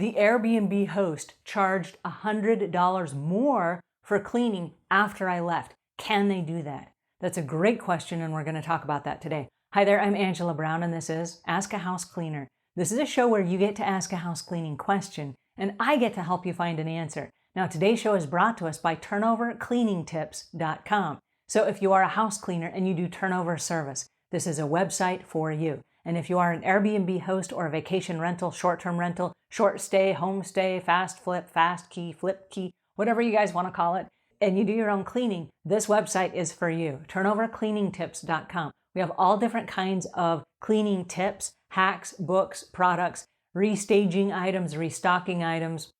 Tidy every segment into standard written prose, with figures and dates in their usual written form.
The Airbnb host charged $100 more for cleaning after I left. Can they do that? That's a great question, and we're going to talk about that today. Hi there, I'm Angela Brown, and this is Ask a House Cleaner. This is a show where you get to ask a house cleaning question, and I get to help you find an answer. Now, today's show is brought to us by turnovercleaningtips.com. So if you are a house cleaner and you do turnover service, this is a website for you. And if you are an Airbnb host or a vacation rental, short-term rental, short stay, home stay, fast flip, fast key, flip key, whatever you guys want to call it, and you do your own cleaning, this website is for you, turnovercleaningtips.com. We have all different kinds of cleaning tips, hacks, books, products, restaging items, restocking items,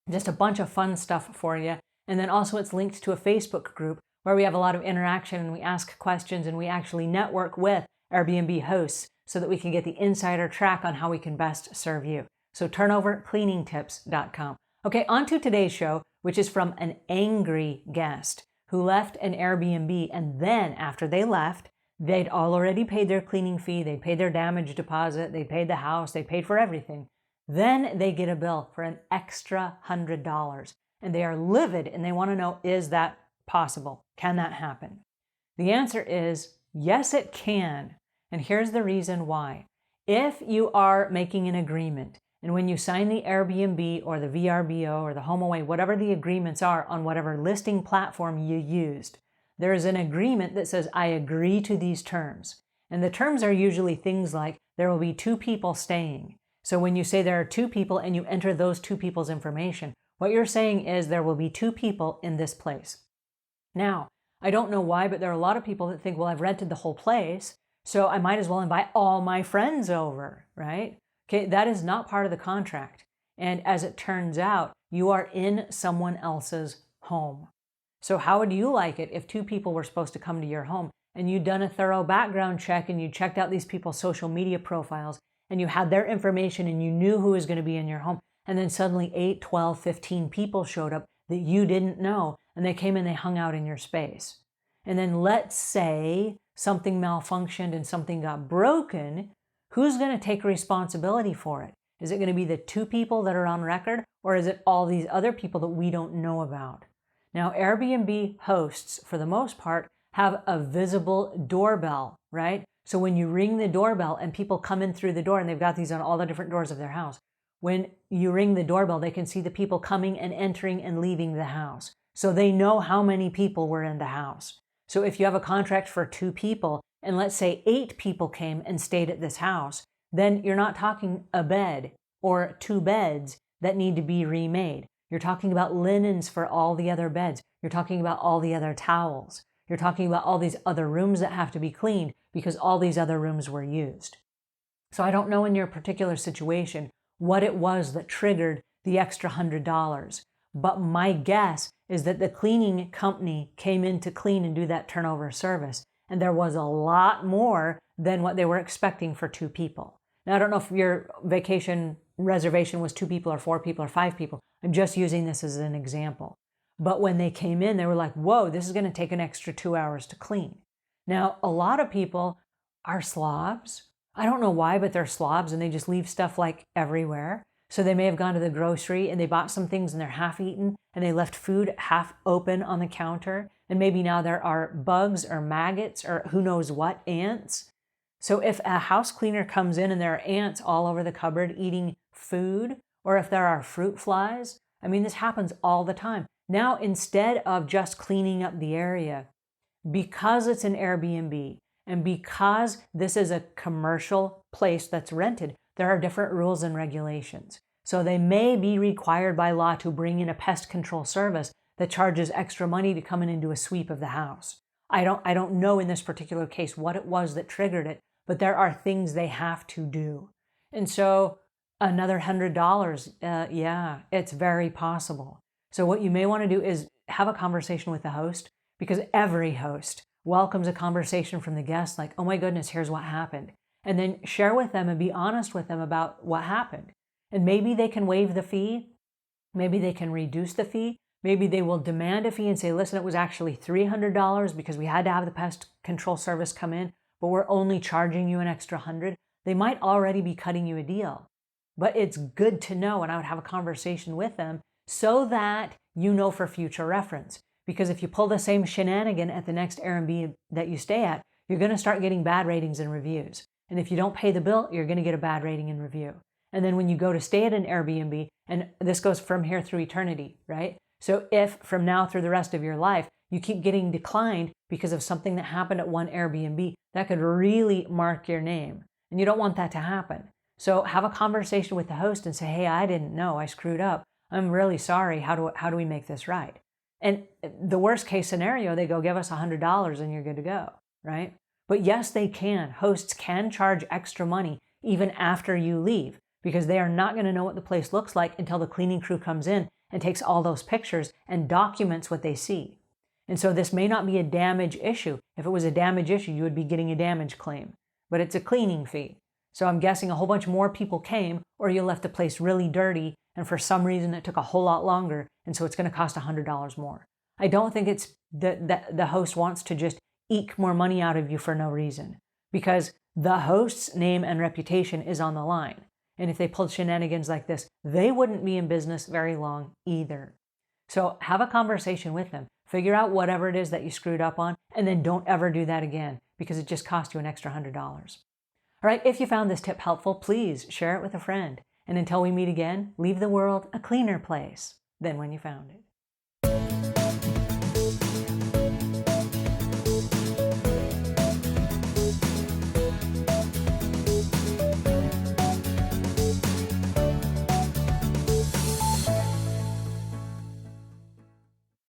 just a bunch of fun stuff for you. And then also it's linked to a Facebook group where we have a lot of interaction and we ask questions and we actually network with Airbnb hosts so that we can get the insider track on how we can best serve you. So turnovercleaningtips.com. Okay, on to today's show, which is from an angry guest who left an Airbnb, and then after they left, they'd already paid their cleaning fee, they paid their damage deposit, they paid the house, they paid for everything. Then they get a bill for an extra $100, and they are livid and they want to know, is that possible? Can that happen? The answer is yes, it can. And here's the reason why. If you are making an agreement, and when you sign the Airbnb or the VRBO or the HomeAway, whatever the agreements are on whatever listing platform you used, there is an agreement that says, I agree to these terms. And the terms are usually things like there will be two people staying. So when you say there are two people and you enter those two people's information, what you're saying is there will be two people in this place. Now, I don't know why, but there are a lot of people that think, well, I've rented the whole place, so I might as well invite all my friends over, right? Okay, that is not part of the contract. And as it turns out, you are in someone else's home. So how would you like it if two people were supposed to come to your home and you'd done a thorough background check and you checked out these people's social media profiles and you had their information and you knew who was going to be in your home, and then suddenly 8, 12, 15 people showed up that you didn't know, and they came and they hung out in your space. And then let's say something malfunctioned and something got broken, who's going to take responsibility for it? Is it going to be the two people that are on record, or is it all these other people that we don't know about? Now, Airbnb hosts, for the most part, have a visible doorbell, right? So when you ring the doorbell and people come in through the door, and they've got these on all the different doors of their house, when you ring the doorbell, they can see the people coming and entering and leaving the house. So they know how many people were in the house. So if you have a contract for 2 people, and let's say 8 people came and stayed at this house, then you're not talking a bed or 2 beds that need to be remade. You're talking about linens for all the other beds. You're talking about all the other towels. You're talking about all these other rooms that have to be cleaned because all these other rooms were used. So I don't know in your particular situation what it was that triggered the extra $100. But my guess is that the cleaning company came in to clean and do that turnover service, and there was a lot more than what they were expecting for 2 people. Now, I don't know if your vacation reservation was 2 people or 4 people or 5 people. I'm just using this as an example. But when they came in, they were like, whoa, this is going to take an extra 2 hours to clean. Now, a lot of people are slobs. I don't know why, but they're slobs and they just leave stuff like everywhere. So they may have gone to the grocery and they bought some things and they're half eaten and they left food half open on the counter. And maybe now there are bugs or maggots or who knows what, ants. So if a house cleaner comes in and there are ants all over the cupboard eating food, or if there are fruit flies, I mean, this happens all the time. Now, instead of just cleaning up the area, because it's an Airbnb and because this is a commercial place that's rented, there are different rules and regulations. So they may be required by law to bring in a pest control service that charges extra money to come in and do a sweep of the house. I don't know in this particular case what it was that triggered it, but there are things they have to do. And so another $100, yeah, it's very possible. So what you may want to do is have a conversation with the host, because every host welcomes a conversation from the guest like, oh my goodness, here's what happened. And then share with them and be honest with them about what happened. And maybe they can waive the fee. Maybe they can reduce the fee. Maybe they will demand a fee and say, listen, it was actually $300 because we had to have the pest control service come in, but we're only charging you an extra $100. They might already be cutting you a deal. but it's good to know, and I would have a conversation with them so that you know for future reference. Because if you pull the same shenanigan at the next Airbnb that you stay at, you're going to start getting bad ratings and reviews. And if you don't pay the bill, you're going to get a bad rating and review. And then when you go to stay at an Airbnb, and this goes from here through eternity, right? So if from now through the rest of your life, you keep getting declined because of something that happened at one Airbnb, that could really mark your name. And you don't want that to happen. So have a conversation with the host and say, hey, I didn't know, I screwed up. I'm really sorry. How do we make this right? And the worst case scenario, they go, give us $100 and you're good to go, right? But yes, they can. Hosts can charge extra money even after you leave, because they are not going to know what the place looks like until the cleaning crew comes in and takes all those pictures and documents what they see. And so this may not be a damage issue. If it was a damage issue, you would be getting a damage claim, but it's a cleaning fee. So I'm guessing a whole bunch more people came, or you left the place really dirty, and for some reason it took a whole lot longer, and so it's going to cost $100 more. I don't think it's the host wants to just eke more money out of you for no reason, because the host's name and reputation is on the line. And if they pulled shenanigans like this, they wouldn't be in business very long either. So have a conversation with them. Figure out whatever it is that you screwed up on, and then don't ever do that again, because it just cost you an extra $100. All right, if you found this tip helpful, please share it with a friend. And until we meet again, leave the world a cleaner place than when you found it.